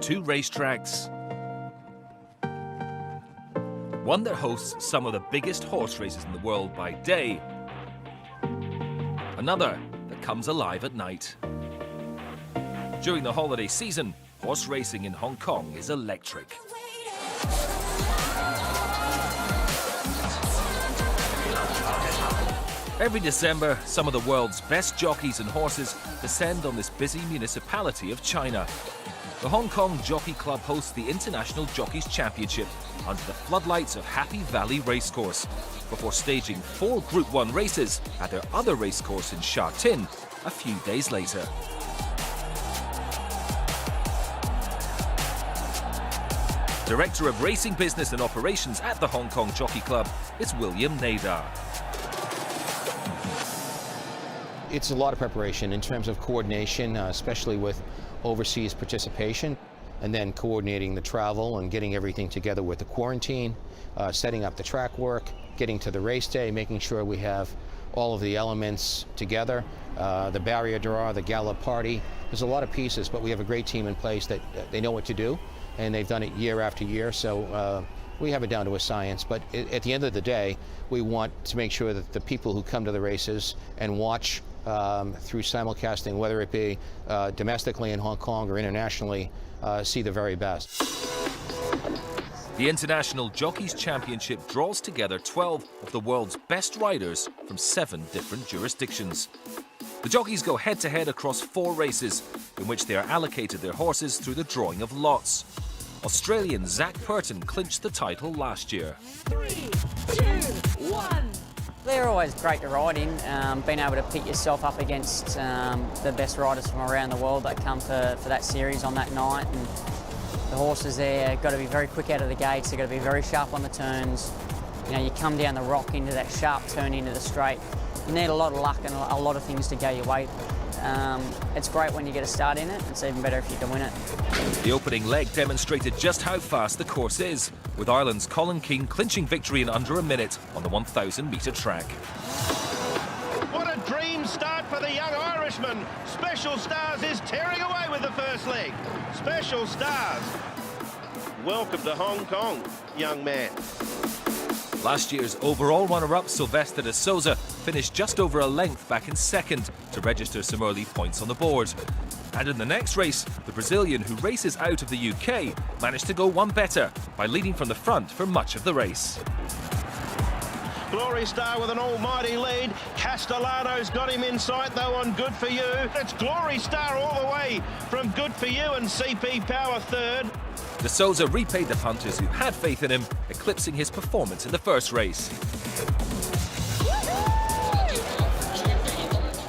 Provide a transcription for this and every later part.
two racetracks. One that hosts some of the biggest horse races in the world by day. Another that comes alive at night. During the holiday season, horse racing in Hong Kong is electric. Every December, some of the world's best jockeys and horses descend on this busy municipality of China. The Hong Kong Jockey Club hosts the International Jockeys Championship under the floodlights of Happy Valley Racecourse, before staging 4 Group 1 races at their other racecourse in Sha Tin a few days later. Director of Racing Business and Operations at the Hong Kong Jockey Club is William Nadar. It's a lot of preparation in terms of coordination, especially with overseas participation, and then coordinating the travel and getting everything together with the quarantine, setting up the track work, getting to the race day, making sure we have all of the elements together, the barrier draw, the gallop party. There's a lot of pieces, but we have a great team in place that they know what to do, and they've done it year after year, so we have it down to a science. But at the end of the day, we want to make sure that the people who come to the races and watch through simulcasting, whether it be domestically in Hong Kong or internationally, see the very best. The International Jockeys Championship draws together 12 of the world's best riders from 7 different jurisdictions. The jockeys go head-to-head across 4 races, in which they are allocated their horses through the drawing of lots. Australian Zac Purton clinched the title last year. 3, 2, 1. They're always great to ride in, being able to pit yourself up against the best riders from around the world that come for that series on that night. And the horses there got to be very quick out of the gates, they've got to be very sharp on the turns. You know, you come down the rock into that sharp turn into the straight. You need a lot of luck and a lot of things to go your way. It's great when you get a start in it. It's even better if you can win it. The opening leg demonstrated just how fast the course is, with Ireland's Colin Keane clinching victory in under a minute on the 1,000-metre track. What a dream start for the young Irishman. Special Stars is tearing away with the first leg. Special Stars, welcome to Hong Kong, young man. Last year's overall runner-up, Silvestre de Souza, finished just over a length back in second to register some early points on the board. And in the next race, the Brazilian, who races out of the UK, managed to go one better by leading from the front for much of the race. Glory Star with an almighty lead. Castellano's got him in sight though on Good For You. It's Glory Star all the way from Good For You and CP Power third. De Souza repaid the punters who had faith in him, eclipsing his performance in the first race.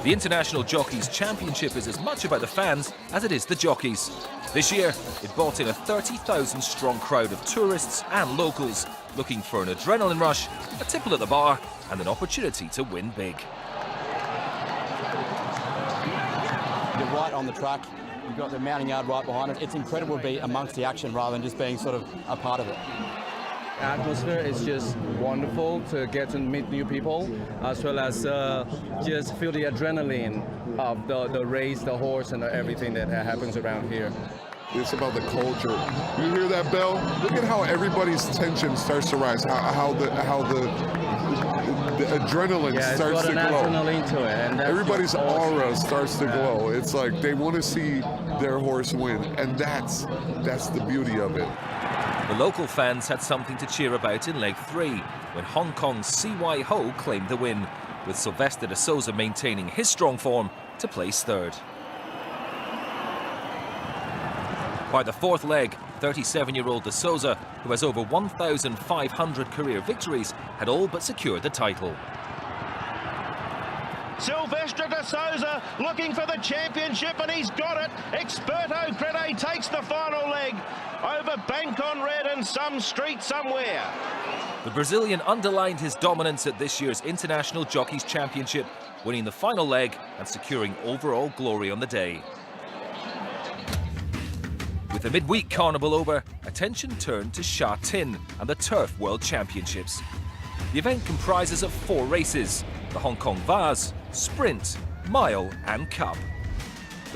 The International Jockeys Championship is as much about the fans as it is the jockeys. This year, it brought in a 30,000-strong crowd of tourists and locals looking for an adrenaline rush, a tipple at the bar, and an opportunity to win big. You're right on the track. You've got the mounting yard right behind it. It's incredible to be amongst the action rather than just being sort of a part of it. Atmosphere is just wonderful to get to meet new people, as well as just feel the adrenaline of the race, the horse, and everything that happens around here. It's about the culture. You hear that bell? Look at how everybody's tension starts to rise. How the adrenaline starts to glow. Adrenaline to it, and everybody's awesome. aura starts to glow. It's like they want to see their horse win, and that's the beauty of it. The local fans had something to cheer about in leg 3, when Hong Kong's C.Y. Ho claimed the win, with Silvestre de Souza maintaining his strong form to place third. By the fourth leg, 37-year-old de Souza, who has over 1,500 career victories, had all but secured the title. Silvestre de Souza looking for the championship, and he's got it. Experto Crede takes the final leg over Bank on Red and some street somewhere. The Brazilian underlined his dominance at this year's International Jockeys Championship, winning the final leg and securing overall glory on the day. With the midweek carnival over, attention turned to Sha Tin and the Turf World Championships. The event comprises of 4 races: the Hong Kong Vase, Sprint, Mile and Cup.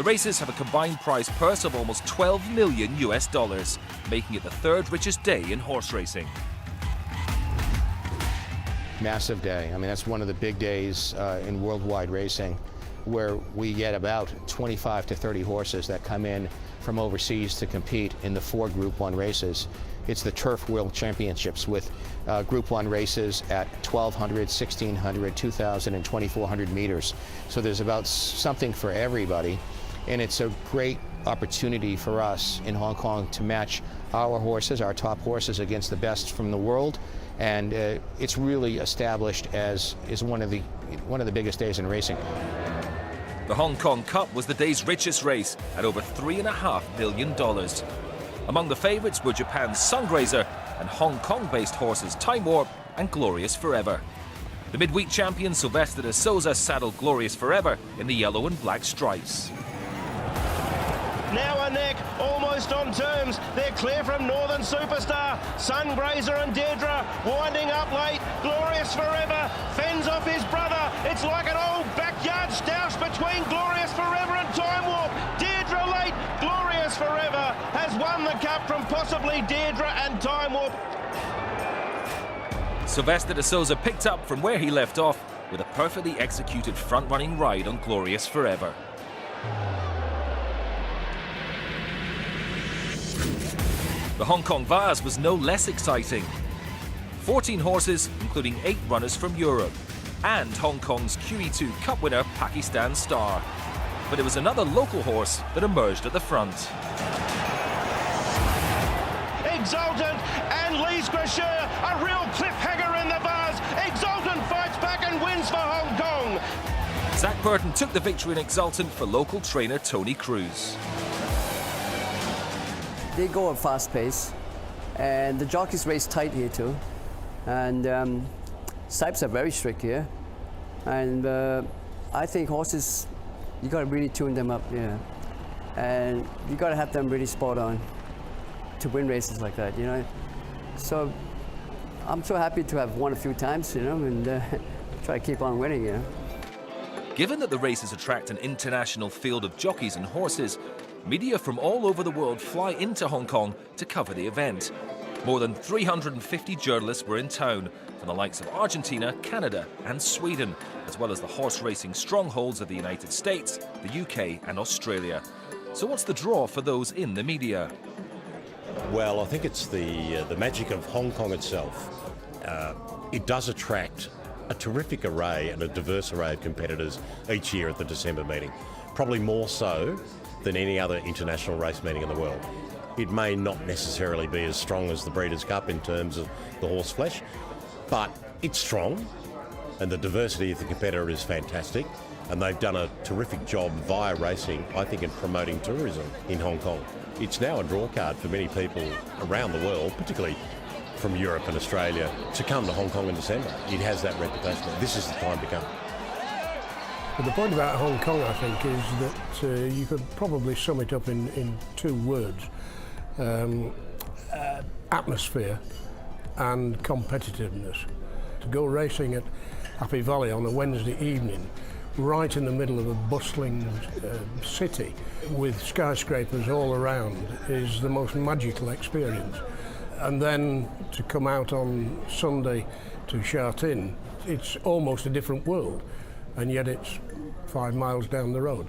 The races have a combined prize purse of almost $12 million US, making it the third richest day in horse racing. Massive day. I mean, that's one of the big days in worldwide racing, where we get about 25 to 30 horses that come in from overseas to compete in the 4 Group 1 races. It's the Turf World Championships with Group 1 races at 1,200, 1,600, 2,000, and 2,400 meters. So there's about something for everybody, and it's a great opportunity for us in Hong Kong to match our horses, our top horses, against the best from the world. And it's really established as one of the biggest days in racing. The Hong Kong Cup was the day's richest race at over $3.5 million. Among the favourites were Japan's Sungrazer and Hong Kong-based horses Time Warp and Glorious Forever. The midweek champion Sylvester de Souza saddled Glorious Forever in the yellow and black stripes. Now a neck, almost on terms. They're clear from Northern Superstar. Sungrazer and Deirdre winding up late. Glorious Forever fends off his brother. It's like an old backyard stoush between Glorious Forever and Time Warp. Deirdre late. Glorious Forever has won the cup from possibly Deirdre and Time Warp. Sylvester de Souza picked up from where he left off with a perfectly executed front-running ride on Glorious Forever. The Hong Kong Vase was no less exciting. 14 horses, including 8 runners from Europe, and Hong Kong's QE2 Cup winner Pakistan Star. But it was another local horse that emerged at the front. Exultant and Lise Gracheur, a real cliffhanger in the Vase. Exultant fights back and wins for Hong Kong. Zach Burton took the victory in Exultant for local trainer Tony Cruz. They go at fast pace, and the jockeys race tight here too. And stripes are very strict here. And I think horses, you got to really tune them up, yeah. And you got to have them really spot on to win races like that, you know. So I'm so happy to have won a few times, you know, and try to keep on winning, you know. Given that the races attract an international field of jockeys and horses, media from all over the world fly into Hong Kong to cover the event. More than 350 journalists were in town from the likes of Argentina, Canada and Sweden, as well as the horse racing strongholds of the United States, the UK and Australia. So what's the draw for those in the media? Well, I think it's the magic of Hong Kong itself. It does attract a terrific array and a diverse array of competitors each year at the December meeting, probably more so than any other international race meeting in the world. It may not necessarily be as strong as the Breeders' Cup in terms of the horse flesh, but it's strong and the diversity of the competitor is fantastic, and they've done a terrific job via racing, I think, in promoting tourism in Hong Kong. It's now a draw card for many people around the world, particularly from Europe and Australia, to come to Hong Kong in December. It has that reputation. This is the time to come. But the point about Hong Kong, I think, is that you could probably sum it up in 2 words. Atmosphere and competitiveness. To go racing at Happy Valley on a Wednesday evening, right in the middle of a bustling city with skyscrapers all around, is the most magical experience. And then to come out on Sunday to Sha Tin, it's almost a different world, and yet it's 5 miles down the road.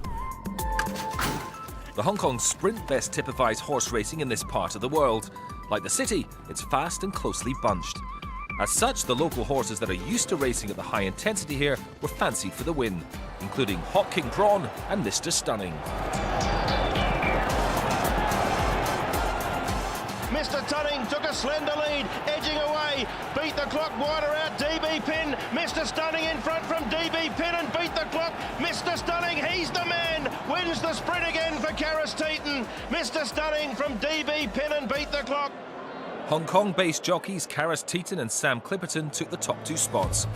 The Hong Kong Sprint best typifies horse racing in this part of the world. Like the city, it's fast and closely bunched. As such, the local horses that are used to racing at the high intensity here were fancied for the win, including Hot King Prawn and Mr. Stunning. Mr. Stunning took a slender lead, edging away, beat the clock wider out, DB Pin. Mr. Stunning in front from DB Pin and beat the clock. Mr. Stunning, he's the man, wins the sprint again for Karis Teeton. Mr. Stunning from DB Pin and beat the clock. Hong Kong-based jockeys Karis Teeton and Sam Clipperton took the top 2 spots.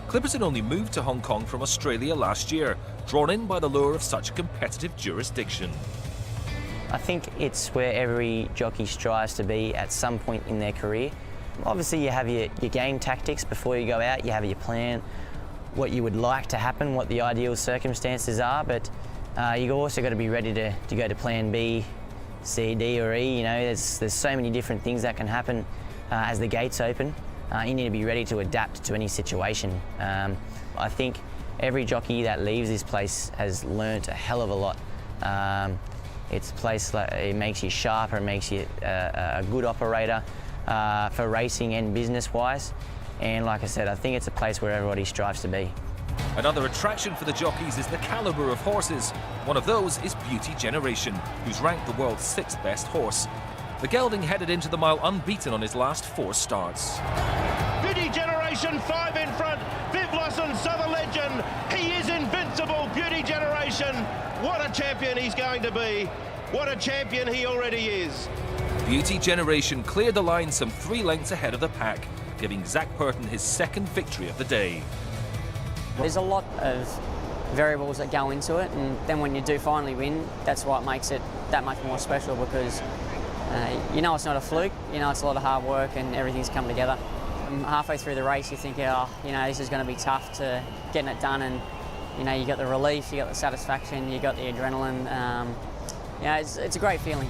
Clipperton only moved to Hong Kong from Australia last year, drawn in by the lure of such a competitive jurisdiction. I think it's where every jockey strives to be at some point in their career. Obviously you have your game tactics before you go out, you have your plan, what you would like to happen, what the ideal circumstances are, but You also got to be ready to go to plan B, C, D or E. You know, there's so many different things that can happen as the gates open. You need to be ready to adapt to any situation. I think every jockey that leaves this place has learnt a hell of a lot. It's a place that it makes you sharper, it makes you a good operator for racing and business-wise. And like I said, I think it's a place where everybody strives to be. Another attraction for the jockeys is the calibre of horses. One of those is Beauty Generation, who's ranked the world's 6th best horse. The gelding headed into the mile unbeaten on his last 4 starts. Beauty Generation 5 in front. Viv Lawson, Southern Legend. He is invincible, Beauty Generation. What a champion he's going to be. What a champion he already is. Beauty Generation cleared the line some 3 lengths ahead of the pack, giving Zac Purton his 2nd victory of the day. There's a lot of variables that go into it, and then when you do finally win, that's what makes it that much more special, because you know it's not a fluke, you know it's a lot of hard work and everything's come together. And halfway through the race you think, oh, you know, this is going to be tough to getting it done, and you know, you got the relief, you got the satisfaction, you got the adrenaline. You know, it's a great feeling.